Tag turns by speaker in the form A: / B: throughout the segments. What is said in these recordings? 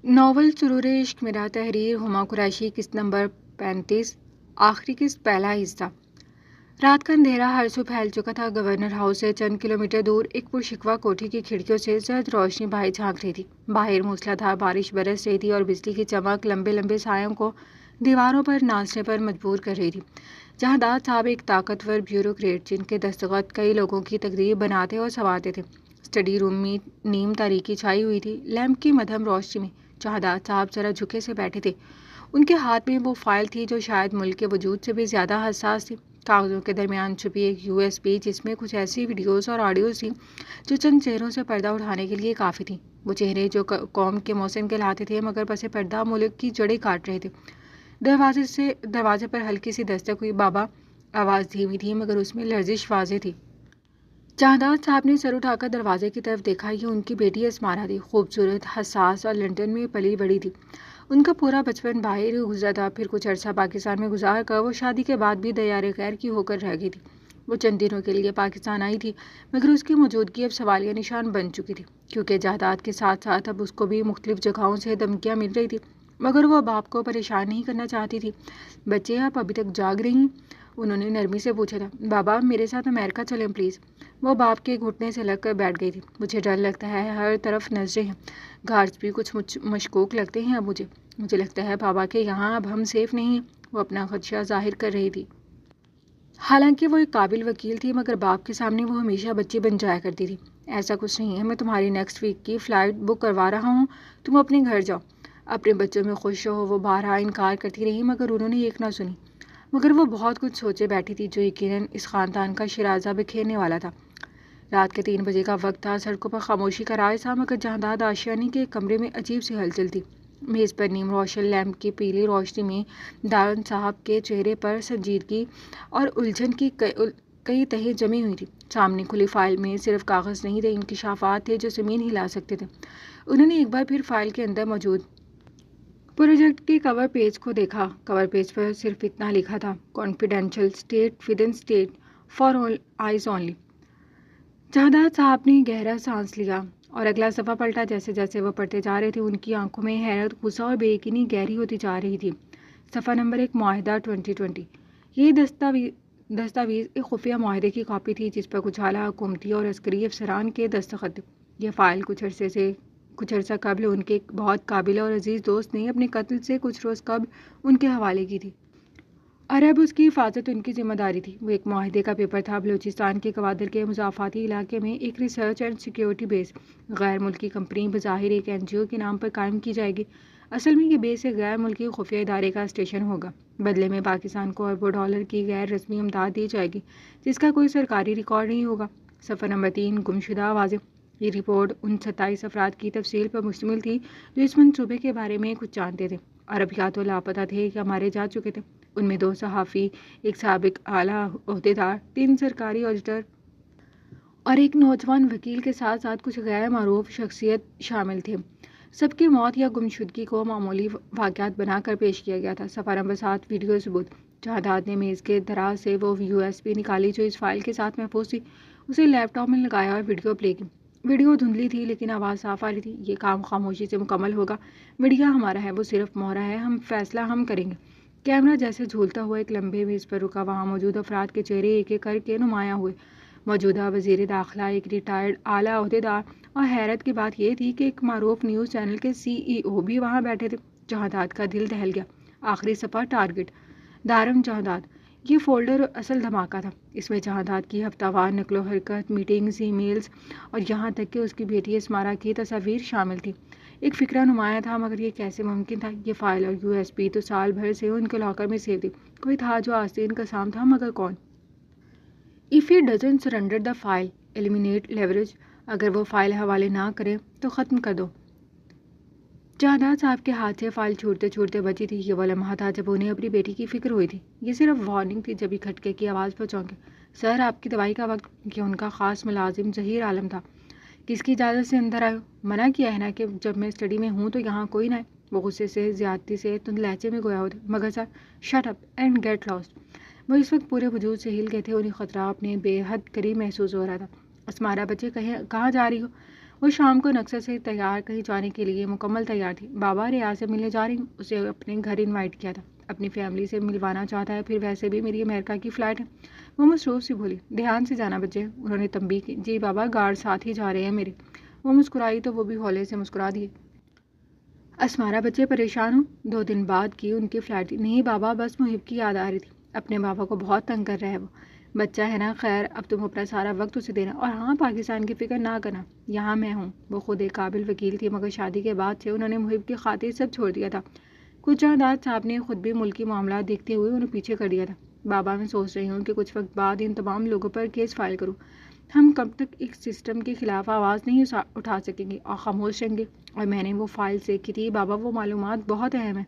A: Novel سرور عشق میرا، تحریر ہما قریشی، قسط نمبر 35، آخری قسط، پہلا حصہ۔ رات کا اندھیرا ہر سو پھیل چکا تھا۔ گورنر ہاؤس سے چند کلومیٹر دور ایک پرشکوہ کوٹھی کی کھڑکیوں سے زرد روشنی باہر جھانک رہی تھی۔ باہر موسلادھار بارش برس رہی تھی اور بجلی کی چمک لمبے لمبے سایوں کو دیواروں پر ناچنے پر مجبور کر رہی تھی۔ جہاداد صاحب ایک طاقتور بیوروکریٹ جن کے دستخط کئی لوگوں کی تقریر بناتے اور سنوارتے تھے۔ اسٹڈی روم میں نیم تاریکی چھائی ہوئی تھی۔ لیمپ کی مدھم روشنی میں جہاداد صاحب ذرا جھکے سے بیٹھے تھے۔ ان کے ہاتھ میں وہ فائل تھی جو شاید ملک کے وجود سے بھی زیادہ حساس تھی۔ کاغذوں کے درمیان چھپی ایک USB جس میں کچھ ایسی ویڈیوز اور آڈیوز تھیں جو چند چہروں سے پردہ اٹھانے کے لیے کافی تھیں۔ وہ چہرے جو قوم کے محسن کہلاتے تھے مگر پس پردہ ملک کی جڑیں کاٹ رہے تھے۔ دروازے پر ہلکی سی دستک ہوئی۔ بابا، آواز دھیمی تھی مگر اس میں لرزش واضح تھی۔ جہاداد صاحب نے سر اٹھا کر دروازے کی طرف دیکھا۔ یہ ان کی بیٹی اسمارا تھی، خوبصورت، حساس اور لندن میں پلی بڑی تھی۔ ان کا پورا بچپن باہر ہی گزرا تھا، پھر کچھ عرصہ پاکستان میں گزار کر وہ شادی کے بعد بھی دیار غیر کی ہو کر رہ گئی تھی۔ وہ چند دنوں کے لیے پاکستان آئی تھی مگر اس کی موجودگی اب سوالیہ نشان بن چکی تھی، کیونکہ جہاداد کے ساتھ ساتھ اب اس کو بھی مختلف جگہوں سے دھمکیاں مل رہی تھی، مگر وہ باپ کو پریشان نہیں کرنا چاہتی تھی۔ بچے، آپ ابھی تک جاگ رہی ہیں؟ انہوں نے نرمی سے پوچھا تھا۔ بابا، میرے ساتھ امریکہ چلیں پلیز۔ وہ باپ کے گھٹنے سے لگ کر بیٹھ گئی تھی۔ مجھے ڈر لگتا ہے، ہر طرف نظریں ہیں، گارڈز بھی کچھ مشکوک لگتے ہیں اب مجھے لگتا ہے بابا کہ یہاں اب ہم سیف نہیں ہیں۔ وہ اپنا خدشہ ظاہر کر رہی تھی۔ حالانکہ وہ ایک قابل وکیل تھی مگر باپ کے سامنے وہ ہمیشہ بچی بن جایا کرتی تھی۔ ایسا کچھ نہیں ہے، میں تمہاری نیکسٹ ویک کی فلائٹ بک کروا رہا ہوں، تم اپنے گھر جاؤ، اپنے بچوں میں خوش رہو۔ وہ بارہا انکار کرتی رہی مگر انہوں نے ایک نہ سنی۔ مگر وہ بہت کچھ سوچے بیٹھی تھی جو یقیناً اس خاندان کا شیرازہ بکھیرنے والا تھا۔ رات کے 3 بجے کا وقت تھا۔ سڑکوں پر خاموشی کا راج تھا مگر جہاداد آشیانے کے کمرے میں عجیب سی ہلچل تھی۔ میز پر نیم روشن لیمپ کی پیلی روشنی میں دارن صاحب کے چہرے پر سنجیدگی اور الجھن کی کئی تہیں جمی ہوئی تھی۔ سامنے کھلی فائل میں صرف کاغذ نہیں تھے، انکشافات تھے جو زمین ہلا سکتے تھے۔ انہوں نے ایک بار پھر فائل کے اندر موجود پروجیکٹ کے کور پیج کو دیکھا۔ کور پیج پر صرف اتنا لکھا تھا، confidential, state within state, for eyes only. Jahadad صاحب نے گہرا سانس لیا اور اگلا صفحہ پلٹا۔ جیسے جیسے وہ پڑھتے جا رہے تھے ان کی آنکھوں میں حیرت، غصہ اور بے یقینی گہری ہوتی جا رہی تھی۔ صفحہ نمبر 1، معاہدہ 2020۔ یہ دستاویز ایک خفیہ معاہدے کی کاپی تھی جس پر کچھ اعلیٰ حکومتی اور عسکری افسران کے دستخط تھے۔ یہ فائل کچھ عرصہ قبل ان کے ایک بہت قابل اور عزیز دوست نے اپنے قتل سے کچھ روز قبل ان کے حوالے کی تھی، اور اب اس کی حفاظت ان کی ذمہ داری تھی۔ وہ ایک معاہدے کا پیپر تھا، بلوچستان کے گوادر کے مضافاتی علاقے میں ایک ریسرچ اینڈ سیکیورٹی بیس، غیر ملکی کمپنی بظاہر ایک NGO کے نام پر قائم کی جائے گی۔ اصل میں یہ بیس ایک غیر ملکی خفیہ ادارے کا اسٹیشن ہوگا۔ بدلے میں پاکستان کو اربوں ڈالر کی غیر رسمی امداد دی جائے گی جس کا کوئی سرکاری ریکارڈ نہیں ہوگا۔ صفحہ نمبر 3، گمشدہ آوازیں۔ یہ رپورٹ ان 27 افراد کی تفصیل پر مشتمل تھی جو اس منصوبے کے بارے میں کچھ جانتے تھے اور اب یا تو لاپتہ تھے یا مارے جا چکے تھے۔ ان میں 2 صحافی، ایک سابق اعلیٰ عہدیدار، 3 سرکاری آڈیٹر اور ایک نوجوان وکیل کے ساتھ ساتھ کچھ غیر معروف شخصیت شامل تھے۔ سب کی موت یا گمشدگی کو معمولی واقعات بنا کر پیش کیا گیا تھا۔ صفحہ نمبر 7، ویڈیو ثبوت۔ جہاداد نے میز کے دراز سے وہ USB نکالی جو اس فائل کے ساتھ محفوظ تھی، اسے لیپ ٹاپ میں لگایا اور ویڈیو پلے کی۔ ویڈیو دھندلی تھی لیکن آواز صاف آ رہی تھی۔ یہ کام خاموشی سے مکمل ہوگا۔ میڈیا ہمارا ہے، وہ صرف مہرا ہے، فیصلہ ہم کریں گے۔ کیمرہ جیسے جھولتا ہوا ایک لمبے میز پر رکا۔ وہاں موجود افراد کے چہرے ایک ایک کر کے نمایاں ہوئے۔ موجودہ وزیر داخلہ، ایک ریٹائرڈ اعلیٰ عہدیدار، اور حیرت کی بات یہ تھی کہ ایک معروف نیوز چینل کے CEO بھی وہاں بیٹھے تھے۔ جہاداد کا دل دہل گیا۔ آخری صفحہ، ٹارگٹ دارم جہاداد۔ یہ فولڈر اصل دھماکہ تھا۔ اس میں جہاداد کی ہفتہ وار نقل و حرکت، میٹنگز، ای میلز اور یہاں تک کہ اس کی بیٹی اسمارا کی تصاویر شامل تھی۔ ایک فکرہ نمایاں تھا مگر یہ کیسے ممکن تھا؟ یہ فائل اور USB تو سال بھر سے ان کے لاکر میں سیو تھی۔ کوئی تھا جو آستین کا سام تھا مگر کون؟ If he doesn't surrender the file, eliminate leverage۔ اگر وہ فائل حوالے نہ کرے تو ختم کر دو۔ جہاداد صاحب کے ہاتھ سے فائل چھوڑتے چھوڑتے بچی تھی۔ یہ وہ لمحہ تھا جب انہیں اپنی بیٹی کی فکر ہوئی تھی۔ یہ صرف وارننگ تھی جب ہی کھٹکے کی آواز پر چونکے۔ سر، آپ کی دوائی کا وقت۔ کہ ان کا خاص ملازم ظہیر عالم تھا۔ کس کی اجازت سے اندر آئے ہو؟ منع کیا ہے نا کہ جب میں اسٹڈی میں ہوں تو یہاں کوئی نہ آئے۔ وہ غصے سے، زیادتی سے تند لہجے میں گویا ہوتے۔ مگر sir, shut up and get lost. وہ اس وقت پورے وجود سے ہل گئے تھے۔ انہیں خطرہ اپنے بے حد قریب محسوس ہو رہا تھا۔ اسمارا، بچے، کہاں جا رہی ہو؟ وہ شام کو نقصے سے تیار کہیں جانے کے لیے مکمل تیار تھی۔ بابا ریاض سے ملنے جا رہی ہوں، اسے اپنے گھر انوائٹ کیا تھا، اپنی فیملی سے ملوانا چاہتا ہے، پھر ویسے بھی میری امریکہ کی فلائٹ ہے۔ وہ مصروف سی بولی، دھیان سے جانا بچے۔ انہوں نے تنبیہ کی، جی بابا گارڈ ساتھ ہی جا رہے ہیں میرے۔ وہ مسکرائی تو وہ بھی ہولے سے مسکرا دیے۔ اسمارا بچے پریشان ہوں؟ 2 دن بعد کی ان کی فلائٹ تھی۔ نہیں بابا، بس محب کی یاد آ رہی تھی، اپنے بابا کو بہت تنگ کر رہا ہے وہ، بچہ ہے نا، خیر اب تم اپنا سارا وقت اسے دینا، اور ہاں پاکستان کی فکر نہ کرنا، یہاں میں ہوں۔ وہ خود ایک قابل وکیل تھی، مگر شادی کے بعد سے انہوں نے محب کی خاطر سب چھوڑ دیا تھا۔ کچھ جہانداد صاحب نے خود بھی ملکی معاملات دیکھتے ہوئے انہیں پیچھے کر دیا تھا۔ بابا میں سوچ رہی ہوں کہ کچھ وقت بعد ان تمام لوگوں پر کیس فائل کروں۔ ہم کب تک ایک سسٹم کے خلاف آواز نہیں اٹھا سکیں گے اور خاموش رہیں گے؟ اور میں نے وہ فائل دیکھی تھی بابا، وہ معلومات بہت اہم ہیں،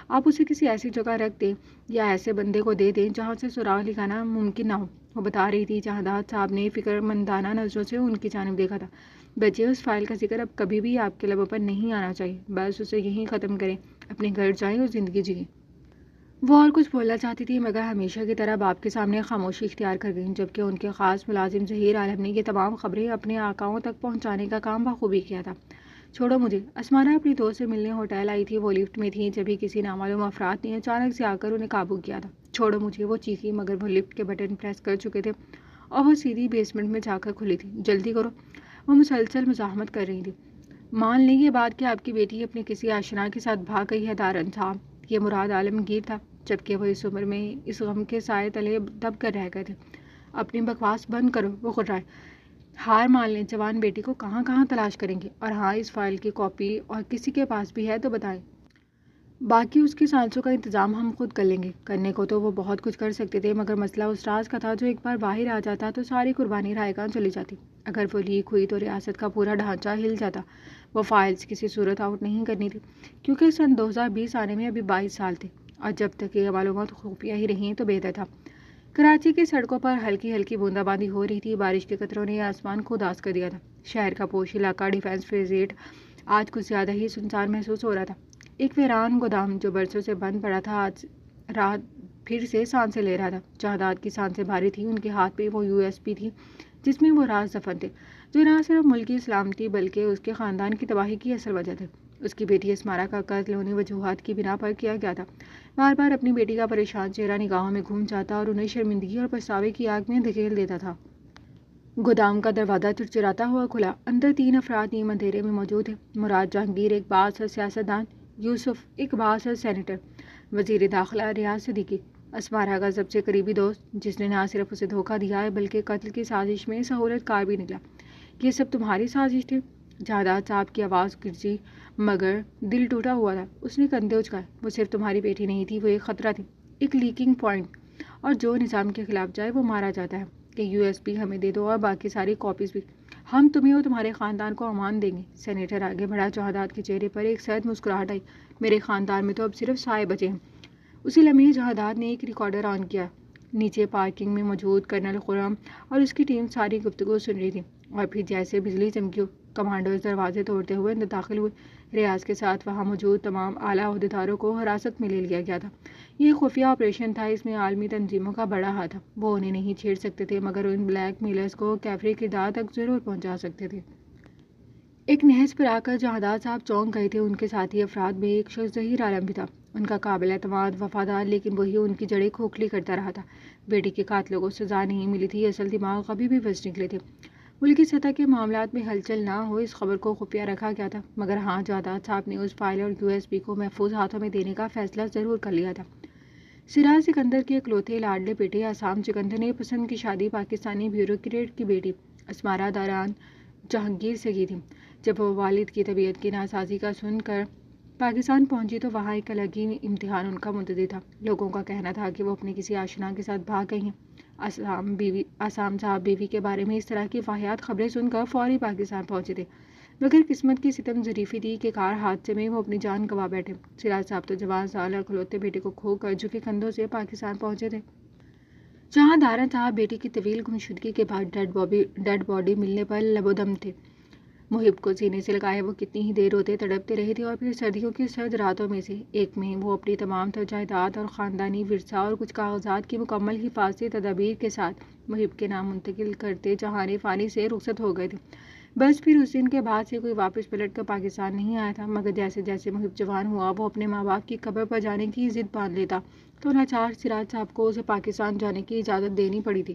A: آپ اسے کسی ایسی جگہ رکھ دیں یا ایسے بندے کو دے دیں جہاں سے سراغ لگانا ممکن نہ ہو۔ وہ بتا رہی تھی، جہانداد صاحب نے فکر مندانہ نظروں سے ان کی جانب دیکھا تھا۔ بچے، اس فائل کا ذکر اب کبھی بھی آپ کے لبوں پر نہیں آنا چاہیے، بس اسے یہیں ختم کریں، اپنے گھر جائیں اور زندگی جئیں۔ وہ اور کچھ بولنا چاہتی تھی، مگر ہمیشہ کی طرح باپ کے سامنے خاموشی اختیار کر گئیں، جبکہ ان کے خاص ملازم ظہیر عالم نے یہ تمام خبریں اپنے آقاؤں تک پہنچانے کا کام بخوبی کیا تھا۔ چھوڑو مجھے۔ اسمارا اپنی دوست سے ملنے ہوٹل آئی تھی، وہ لفٹ میں تھی، جبھی کسی نامعلوم افراد نے اچانک سے آ کر انہیں قابو کیا تھا۔ چھوڑو مجھے، وہ چیخی، مگر وہ لفٹ کے بٹن پریس کر چکے تھے اور وہ سیدھی بیسمنٹ میں جا کر کھلی تھی۔ جلدی کرو، وہ مسلسل مزاحمت کر رہی تھی۔ مان لیں یہ بات کہ آپ کی بیٹی اپنے کسی آشنا کے ساتھ بھاگ گئی ہے دارن صاحب، یہ مراد عالمگیر تھا، جبکہ وہ اس عمر میں اس غم کے سائے تلے دب کر رہ گئے تھے۔ اپنی بکواس بند کرو، وہ غرائے۔ ہار مان لیں، جوان بیٹی کو کہاں کہاں تلاش کریں گے، اور ہاں اس فائل کی کاپی اور کسی کے پاس بھی ہے تو بتائیں، باقی اس کی سانسوں کا انتظام ہم خود کر لیں گے۔ کرنے کو تو وہ بہت کچھ کر سکتے تھے، مگر مسئلہ اس راز کا تھا جو ایک بار باہر آ جاتا تو ساری قربانی رائے گاں چلی جاتی۔ اگر وہ لیک ہوئی تو ریاست کا پورا ڈھانچہ ہل جاتا۔ وہ فائلز کسی صورت آؤٹ نہیں کرنی تھی، کیونکہ سن 2020 آنے میں ابھی 22 سال تھے، اور جب تک یہ معلومات خفیہ ہی رہیں تو بہتر تھا۔ کراچی کی سڑکوں پر ہلکی ہلکی بوندا باندی ہو رہی تھی، بارش کے قطروں نے آسمان کو اداس کر دیا تھا۔ شہر کا پوش علاقہ ڈیفینس فیزیٹ آج کچھ زیادہ ہی سنسار محسوس ہو رہا تھا۔ ایک ویران گودام جو برسوں سے بند پڑا تھا آج رات پھر سے سانسیں لے رہا تھا۔ جہانداد کی سانسیں بھاری تھیں، ان کے ہاتھ میں وہ USB تھی جس میں وہ راز دفن تھے جو نہ صرف ملک کی سلامتی بلکہ اس کے خاندان کی تباہی کی اصل وجہ تھے۔ اس کی بیٹی اسمارا کا قتل انہیں وجوہات کی بنا پر کیا گیا تھا۔ بار بار اپنی بیٹی کا پریشان چہرہ نگاہوں میں گھوم جاتا اور انہیں شرمندگی اور پچھتاوے کی آگ میں دھکیل دیتا تھا۔ گودام کا دروازہ چرچراتا ہوا کھلا۔ اندر 3 افراد نیم اندھیرے میں موجود تھے۔ مراد جہانگیر، ایک بااثر سیاستدان، یوسف، ایک بااثر سینیٹر، وزیر داخلہ ریاض صدیقی، اسمارا کا سب سے قریبی دوست، جس نے نہ صرف اسے دھوکہ دیا ہے بلکہ قتل کی سازش میں سہولت کار بھی نکلا۔ یہ سب تمہاری سازش تھی؟ جہانداد صاحب کی آواز گرجی، مگر دل ٹوٹا ہوا تھا۔ اس نے کندھے اچکائے۔ وہ صرف تمہاری بیٹی نہیں تھی، وہ ایک خطرہ تھی، ایک لیکنگ پوائنٹ، اور جو نظام کے خلاف جائے وہ مارا جاتا ہے۔ کہ USB ہمیں دے دو اور باقی ساری کاپیز بھی، ہم تمہیں اور تمہارے خاندان کو امان دیں گے۔ سینیٹر آگے بڑھا۔ جہانداد کے چہرے پر ایک سرد مسکراہٹ آئی۔ میرے خاندان میں تو اب صرف سائے بچے ہیں۔ اسی لمحے جہانداد نے ایک ریکارڈر آن کیا۔ نیچے پارکنگ میں موجود کرنل خرم اور اس کی ٹیم ساری گفتگو سن رہی تھی، اور پھر جیسے بجلی چمکی ہو، کمانڈوز دروازے توڑتے ہوئے اندر داخل ہوئے۔ ریاض کے ساتھ وہاں موجود تمام اعلیٰ عہدیداروں کو حراست میں لے لیا گیا تھا۔ یہ خفیہ آپریشن تھا، اس میں عالمی تنظیموں کا بڑا ہاتھ تھا۔ وہ انہیں نہیں چھیڑ سکتے تھے، مگر ان بلیک میلرز کو کیفری کردار تک ضرور پہنچا سکتے تھے۔ ایک نہج پر آ کر جہانداد صاحب چونک گئے تھے۔ ان کے ساتھی افراد میں ایک شخص ظہیر عالم بھی تھا، ان کا قابل اعتماد، وفادار، لیکن وہی ان کی جڑیں کھوکھلی کرتا رہا تھا۔ بیٹی کے قاتلوں کو سزا نہیں ملی تھی، اصل دماغ ابھی بھی بچ نکلے تھے۔ ملکی سطح کے معاملات میں ہلچل نہ ہو اس خبر کو خفیہ رکھا گیا تھا، مگر ہاں جہانداد صاحب نے اس فائل اور USB کو محفوظ ہاتھوں میں دینے کا فیصلہ ضرور کر لیا تھا۔ سراج سکندر کے اکلوتے لاڈلے بیٹے آسام سکندر نے پسند کی شادی پاکستانی بیوروکریٹ کی بیٹی اسمارا داران جہانگیر سے کی تھی۔ جب وہ والد کی طبیعت کی ناسازی کا سن کر پاکستان پہنچی تو وہاں ایک الگ ہی امتحان ان کا منتظر تھا۔ لوگوں کا کہنا تھا کہ وہ اپنے کسی آشنا کے ساتھ بھاگ گئی ہیں۔ آسام صاحب بیوی کے بارے میں اس طرح کی واہیات خبریں سن کر فوری پاکستان پہنچے تھے، مگر قسمت کی ستم ظریفی تھی کہ کار حادثے میں وہ اپنی جان گنوا بیٹھے۔ سراج صاحب تو جوان سال اور اکلوتے بیٹے کو کھو کر جھکے کندھوں سے پاکستان پہنچے تھے، جہاں دارن صاحب بیٹی کی طویل گمشدگی کے بعد ڈیڈ باڈی ملنے پر لب و دم تھے۔ محب کو سینے سے لگائے وہ کتنی ہی دیر روتے تڑپتے رہے تھے، اور پھر سردیوں کی سرد راتوں میں سے ایک میں وہ اپنی تمام تر جائیداد اور خاندانی ورثہ اور کچھ کاغذات کی مکمل حفاظتی تدابیر کے ساتھ محب کے نام منتقل کرتے جہان فانی سے رخصت ہو گئے تھے۔ بس پھر اس دن کے بعد سے کوئی واپس پلٹ کر پاکستان نہیں آیا تھا، مگر جیسے جیسے محب جوان ہوا وہ اپنے ماں باپ کی قبر پر جانے کی ضد باندھ لیتا تو ناچار سراج صاحب کو اسے پاکستان جانے کی اجازت دینی پڑی تھی۔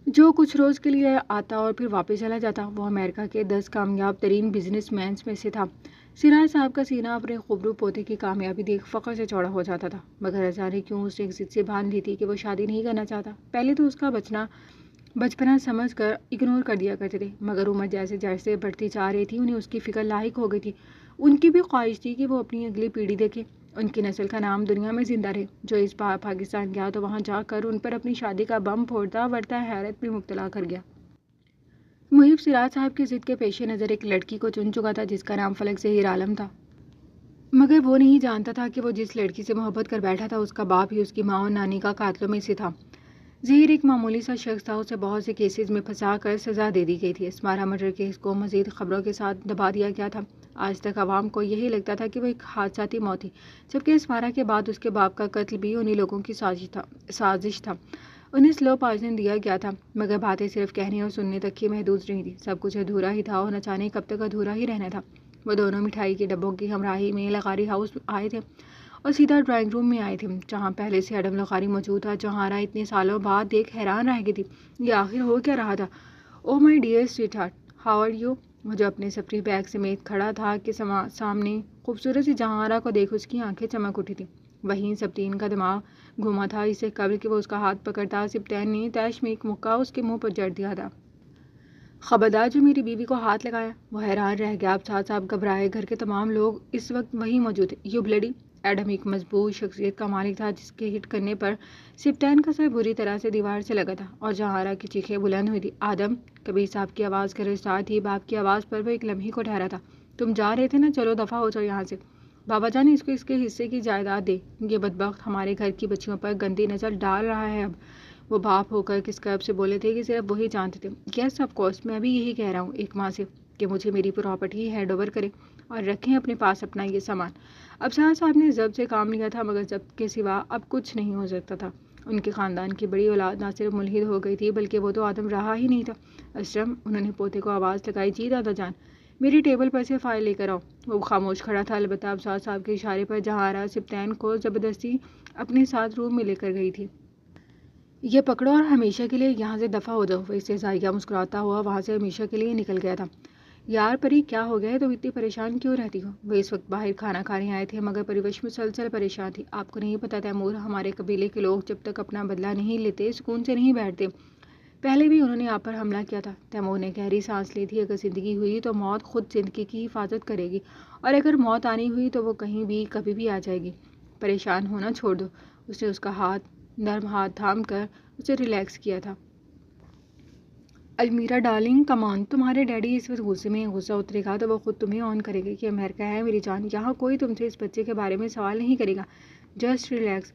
A: جو کچھ روز کے لیے آتا اور پھر واپس چلا جاتا وہ امریکہ کے 10 کامیاب ترین بزنس مینس میں سے تھا۔ سراج صاحب کا سینہ اپنے خوبرو پوتے کی کامیابی دیکھ فخر سے چوڑا ہو جاتا تھا، مگر جانے کیوں اسے ایک ضد سے باندھ لی تھی کہ وہ شادی نہیں کرنا چاہتا۔ پہلے تو اس کا بچپنا سمجھ کر اگنور کر دیا کرتے تھے، مگر عمر جیسے جیسے بڑھتی جا رہی تھی انہیں اس کی فکر لاحق ہو گئی تھی۔ ان کی بھی خواہش تھی کہ وہ اپنی اگلی پیڑھی دیکھے، ان کی نسل کا نام دنیا میں زندہ رہے۔ جو اس بار پاکستان گیا تو وہاں جا کر ان پر اپنی شادی کا بم پھوڑتا ورتا حیرت میں مبتلا کر گیا۔ محب سراج صاحب کی ضد کے پیش نظر ایک لڑکی کو چن چکا تھا جس کا نام فلک ظہیر عالم تھا، مگر وہ نہیں جانتا تھا کہ وہ جس لڑکی سے محبت کر بیٹھا تھا اس کا باپ ہی اس کی ماں اور نانی کا قاتلوں میں سے تھا۔ ظہیر ایک معمولی سا شخص تھا، اسے بہت سے کیسز میں پھنسا کر سزا دے دی گئی تھی۔ اسمارا مرڈر کیس کو مزید خبروں کے ساتھ دبا دیا گیا تھا۔ آج تک عوام کو یہی لگتا تھا کہ وہ ایک حادثاتی موت تھی، جبکہ اسمارا کے بعد اس کے باپ کا قتل بھی انہی لوگوں کی سازش تھا۔ انہیں سلو پوائزن دیا گیا تھا، مگر باتیں صرف کہنے اور سننے تک ہی محدود رہی تھی۔ سب کچھ ادھورا ہی تھا اور نہ جانے کب تک ادھورا ہی رہنا تھا۔ وہ دونوں مٹھائی کے ڈبوں کی ہمراہی میں لغاری ہاؤس آئے تھے اور سیدھا ڈرائنگ روم میں آئے تھے، جہاں پہلے سے ایڈم لغاری موجود تھا۔ جہارا اتنے سالوں بعد دیکھ حیران رہ گئی تھی، یہ آخر ہو کیا رہا تھا؟ Oh my dear sweetheart, how are you? وہ جو اپنے سفری بیگ سمیت کھڑا تھا کہ سامنے خوبصورت سی جہارا کو دیکھ اس کی آنکھیں چمک اٹھی تھی۔ وہیں سبطین کا دماغ گھوما تھا، اس سے قبل کہ وہ اس کا ہاتھ پکڑتا سبطین نے طیش میں ایک مکہ اس کے منہ پر جڑ دیا تھا۔ خبردار جو میری بیوی کو ہاتھ لگایا! وہ حیران رہ گیا۔ اب صاحب گھبرائے، گھر کے تمام لوگ اس وقت وہیں موجود تھے۔ You bloody! ایڈم ایک مضبوط شخصیت کا مالک تھا جس کے ہٹ کرنے پر سبطین کا سر بری طرح سے دیوار سے لگا تھا اور جہارا کی چیخیں بلند ہوئی تھی۔ آدم! کبیر صاحب کی آواز کا رفتار تھی، باپ کی آواز پر وہ ایک لمحے کو ٹھہرا تھا۔ تم جا رہے تھے نا، چلو دفعہ ہو جاؤ یہاں سے۔ بابا جان اس کو اس کے حصے کی جائیداد دے، یہ بدبخت ہمارے گھر کی بچیوں پر گندی نظر ڈال رہا ہے۔ اب وہ باپ ہو کر کس کرب سے بولے تھے کہ صرف وہی جانتے تھے۔ یس آف کورس، میں بھی یہی کہہ رہا ہوں ایک ماں سے کہ مجھے میری پراپرٹی ہینڈ اوور کریں اور رکھیں اپنے پاس اپنا یہ سامان۔ اب صاحب نے ضبط سے کام لیا تھا، مگر ضبط کے سوا اب کچھ نہیں ہو سکتا تھا۔ ان کے خاندان کی بڑی اولاد نہ صرف ملحد ہو گئی تھی بلکہ وہ تو آدم رہا ہی نہیں تھا۔ اسرم! انہوں نے پوتے کو آواز لگائی، جی دادا جان، میری ٹیبل پر سے فائل لے کر آؤ۔ وہ خاموش کھڑا تھا، البتہ اب صاحب کے اشارے پر جہارا سبطین کو زبردستی اپنے ساتھ روم میں لے کر گئی تھی۔ یہ پکڑو اور ہمیشہ کے لیے یہاں سے دفع ہو جاؤ۔ وہ استہزائیہ مسکراتا ہوا وہاں سے ہمیشہ کے لیے نکل گیا تھا۔ یار پری، کیا ہو گیا ہے؟ تم اتنی پریشان کیوں رہتی ہو؟ وہ اس وقت باہر کھانا کھانے آئے تھے، مگر پریوش مسلسل پریشان تھی۔ آپ کو نہیں پتہ تیمور، ہمارے قبیلے کے لوگ جب تک اپنا بدلہ نہیں لیتے سکون سے نہیں بیٹھتے۔ پہلے بھی انہوں نے آپ پر حملہ کیا تھا۔ تیمور نے گہری سانس لی تھی۔ اگر زندگی ہوئی تو موت خود زندگی کی حفاظت کرے گی، اور اگر موت آنی ہوئی تو وہ کہیں بھی کبھی بھی آ جائے گی۔ پریشان ہونا چھوڑ دو۔ اس نے اس کا نرم ہاتھ تھام کر اسے ریلیکس کیا تھا۔ المیرا ڈارلنگ، کم آن، تمہارے ڈیڈی اس وقت غصے میں، غصہ اترے گا تو وہ خود تمہیں آن کرے گا کہ امریکہ ہے میری جان، یہاں کوئی تم سے اس بچے کے بارے میں سوال نہیں کرے گا، جسٹ ریلیکس۔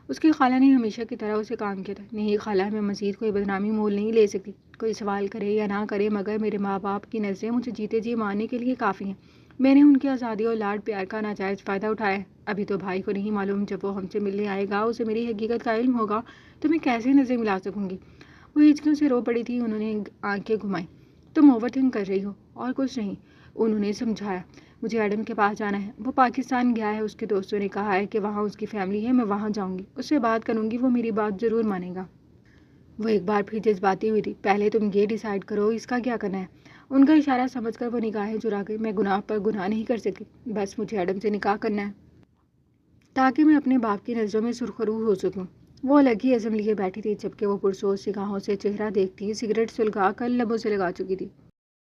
A: اس کی خالہ نے ہمیشہ کی طرح اسے کام کیا تھا۔ نہیں خالہ، میں مزید کوئی بدنامی مول نہیں لے سکتی، کوئی سوال کرے یا نہ کرے، مگر میرے ماں باپ کی نظریں مجھے جیتے جی مارنے کے لیے کافی ہیں۔ میں نے ان کی آزادی اور لاڈ پیار کا ناجائز فائدہ اٹھایا ہے۔ ابھی تو بھائی کو نہیں معلوم، جب وہ ہم سے ملنے آئے گا اسے میری حقیقت کا علم ہوگا تو میں کیسے نظریں ملا سکوں گی؟ وہ ہچکیوں سے رو پڑی تھی۔ انہوں نے آنکھیں گھمائیں۔ تم اوور تھنک کر رہی ہو اور کچھ نہیں، انہوں نے سمجھایا۔ مجھے ایڈم کے پاس جانا ہے، وہ پاکستان گیا ہے، اس کے دوستوں نے کہا ہے کہ وہاں اس کی فیملی ہے، میں وہاں جاؤں گی، اس سے بات کروں گی، وہ میری بات ضرور مانے گا۔ وہ ایک بار پھر جذباتی ہوئی تھی۔ پہلے تم یہ ڈیسائیڈ کرو اس کا کیا کرنا ہے۔ ان کا اشارہ سمجھ کر وہ نگاہیں چرا گئی۔ میں گناہ پر گناہ نہیں کر سکتی، بس مجھے ایڈم سے نکاح کرنا ہے تاکہ میں اپنے باپ کی نظروں میں سرخرو ہو سکوں۔ وہ الگ ہی عزم لیے بیٹھی تھی، جبکہ وہ پرسوز نگاہوں سے چہرہ دیکھتی سگریٹ سلگا کر لبوں سے لگا چکی تھی۔